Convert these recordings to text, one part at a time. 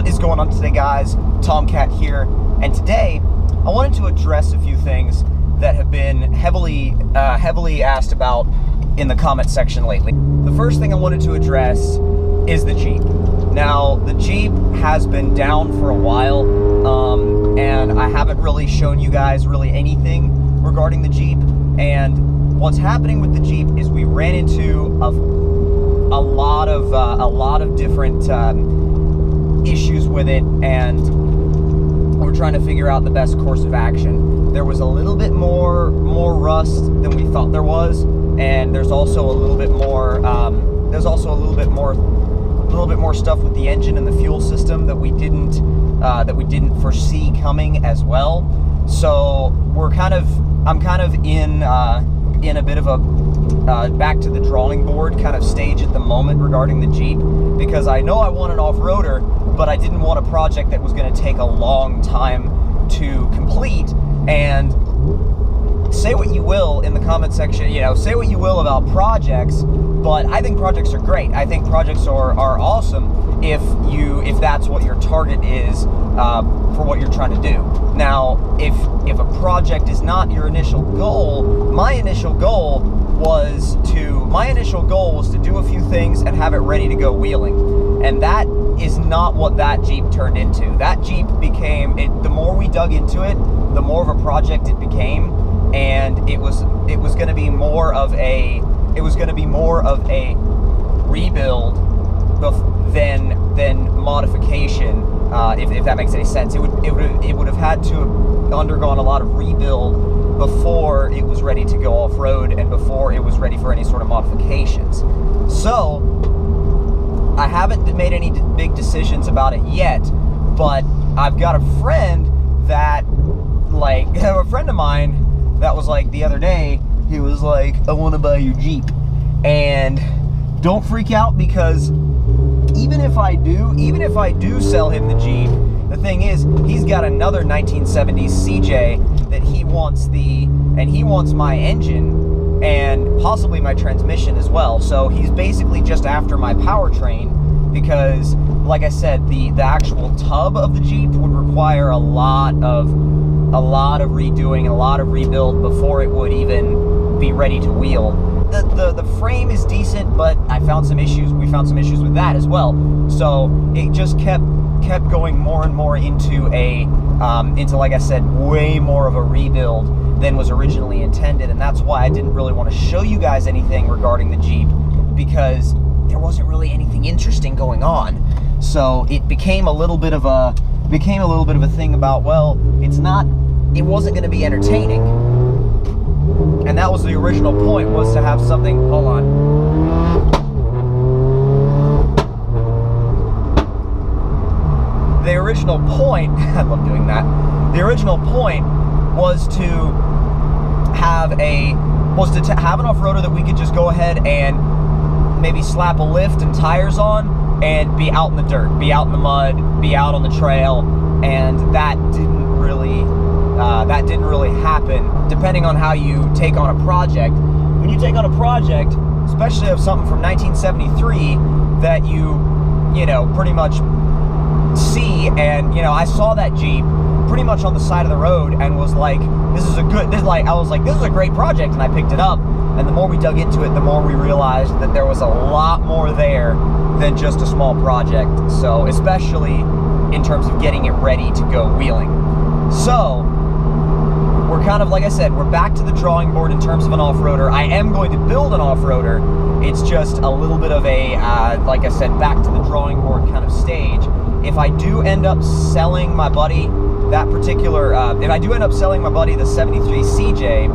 What is going on today, guys? Tomcat here, and today I wanted to address a few things that have been heavily asked about in the comment section lately. The first thing I wanted to address is the Jeep. Now, the Jeep has been down for a while, and I haven't really shown you guys really anything regarding the Jeep. And what's happening with the Jeep is we ran into a lot of different issues with it, and we're trying to figure out the best course of action. There was a little bit more rust than we thought there was, and there's also a little bit more stuff with the engine and the fuel system that we didn't foresee coming as well. So I'm kind of in a bit of a back to the drawing board kind of stage at the moment regarding the Jeep, because I know I want an off-roader, but I didn't want a project that was going to take a long time to complete. And say what you will in the comment section, say what you will about projects, but I think projects are great. I think projects are awesome if that's what your target is for what you're trying to do. Now, if a project is not your initial goal, my initial goal was to do a few things and have it ready to go wheeling. And that is not what that Jeep turned into. That Jeep became, the more we dug into it, the more of a project it became, and it was going to be more of a rebuild than modification, if that makes any sense. It would have had to have undergone a lot of rebuild before it was ready to go off-road and before it was ready for any sort of modifications. So I haven't made any big decisions about it yet, but I've got a friend of mine that was like the other day, he was like, I want to buy your Jeep. And don't freak out, because even if I do sell him the Jeep, the thing is, he's got another 1970s CJ that he wants my engine and possibly my transmission as well. So he's basically just after my powertrain, because like I said, the actual tub of the Jeep would require a lot of redoing and a lot of rebuild before it would even be ready to wheel. The frame is decent, but we found some issues with that as well. So it just kept going more and more into like I said, way more of a rebuild than was originally intended. And that's why I didn't really want to show you guys anything regarding the Jeep, because there wasn't really anything interesting going on. So it became a little bit of a thing about, well, it wasn't going to be entertaining. And that was the original point, was to have something, hold on. The original point, I love doing that. The original point was to have an off-roader that we could just go ahead and maybe slap a lift and tires on and be out in the dirt, be out in the mud, be out on the trail. And that didn't really happen, depending on how you take on a project. When you take on a project, especially of something from 1973 that you pretty much see, and I saw that Jeep pretty much on the side of the road and was like, this is a great project, and I picked it up. And the more we dug into it, the more we realized that there was a lot more there than just a small project. So especially in terms of getting it ready to go wheeling. So we're kind of, like I said, we're back to the drawing board in terms of an off-roader. I am going to build an off-roader. It's just a little bit of a, like I said, back to the drawing board kind of stage. If I do end up selling my buddy the 73 CJ,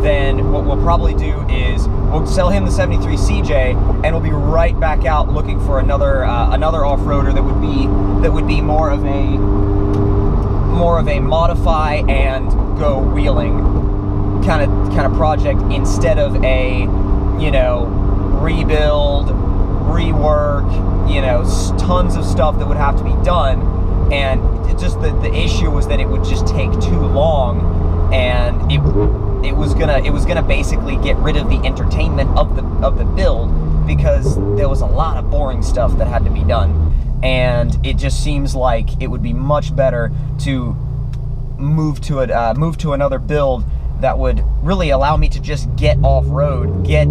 then what we'll probably do is we'll sell him the 73 CJ, and we'll be right back out looking for another off-roader that would be more of a modify and go wheeling kind of project, instead of a rebuild, rework, tons of stuff that would have to be done. And the issue was that it would just take too long, and it was gonna basically get rid of the entertainment of the build, because there was a lot of boring stuff that had to be done. and it just seems like it would be much better to move to another build that would really allow me to just get off-road, get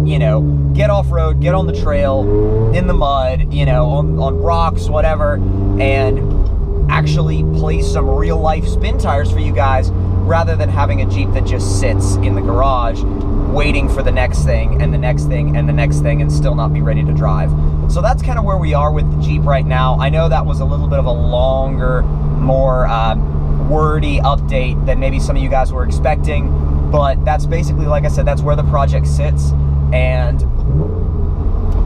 off-road, get on the trail, in the mud, on rocks, whatever, and actually place some real-life spin tires for you guys, rather than having a Jeep that just sits in the garage waiting for the next thing and the next thing and the next thing and still not be ready to drive. So that's kind of where we are with the Jeep right now. I know that was a little bit of a longer, more wordy update than maybe some of you guys were expecting, but that's basically, like I said, that's where the project sits, and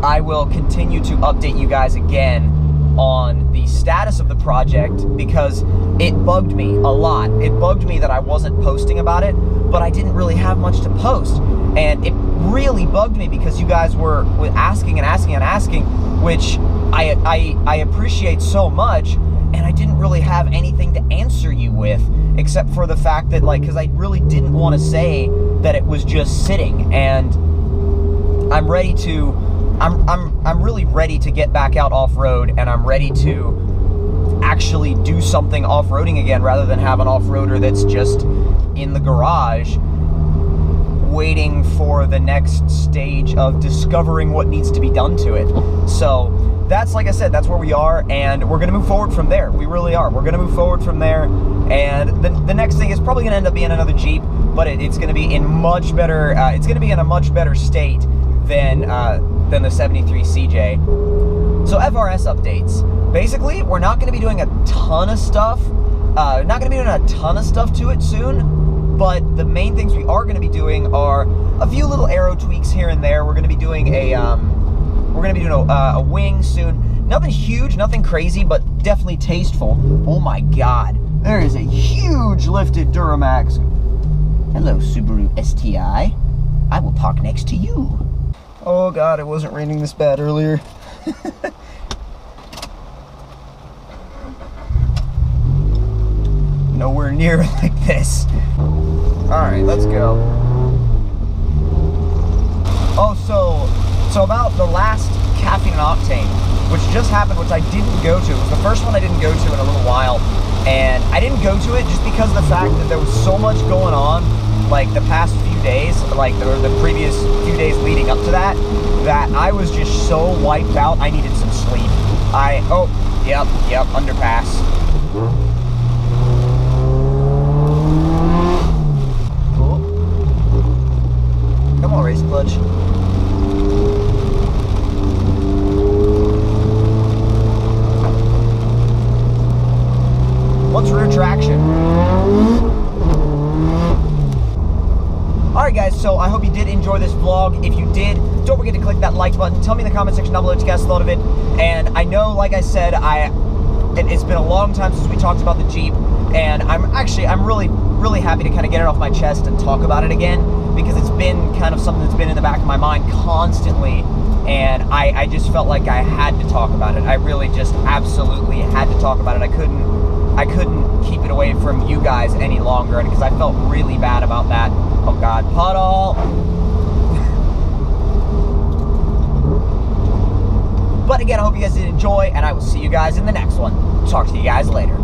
I will continue to update you guys again on the status of the project, because it bugged me a lot. It bugged me that I wasn't posting about it, but I didn't really have much to post, and it really bugged me because you guys were asking and asking and asking, which I appreciate so much, and I didn't really have anything to answer you with, except for the fact that, like, because I really didn't want to say that it was just sitting, and I'm ready to, I'm really ready to get back out off-road, and I'm ready to actually do something off-roading again, rather than have an off-roader that's just in the garage waiting for the next stage of discovering what needs to be done to it. So that's, like I said, that's where we are, and we're going to move forward from there. We really are. We're going to move forward from there, and the next thing is probably going to end up being another Jeep, but it's going to be in much better, it's going to be in a much better state than the 73 CJ. So FRS updates. Basically, we're not going to be doing a ton of stuff. Not going to be doing a ton of stuff to it soon, but the main things we are going to be doing are a few little aero tweaks here and there. We're going to be doing a wing soon. Nothing huge, nothing crazy, but definitely tasteful. Oh my God, there is a huge lifted Duramax. Hello, Subaru STI. I will park next to you. Oh God, it wasn't raining this bad earlier. Nowhere near like this. All right, let's go. Oh, so about the last Caffeine and Octane, which just happened, which I didn't go to. It was the first one I didn't go to in a little while, and I didn't go to it just because of the fact that there was so much going on, like the past few days, like the previous few days leading up to that, that I was just so wiped out. I needed some sleep. Yep, underpass. Cool. Come on, race clutch. What's rear traction? Alright guys, so I hope you did enjoy this vlog. If you did, don't forget to click that like button. Tell me in the comment section down below what you guys thought of it. And I know, like I said, it's been a long time since we talked about the Jeep, and I'm really happy to kind of get it off my chest and talk about it again, because it's been kind of something that's been in the back of my mind constantly, and I just felt like I had to talk about it. I really just absolutely had to talk about it. I couldn't keep it away from you guys any longer, because I felt really bad about that. Oh God, puddle. But again, I hope you guys did enjoy, and I will see you guys in the next one. Talk to you guys later.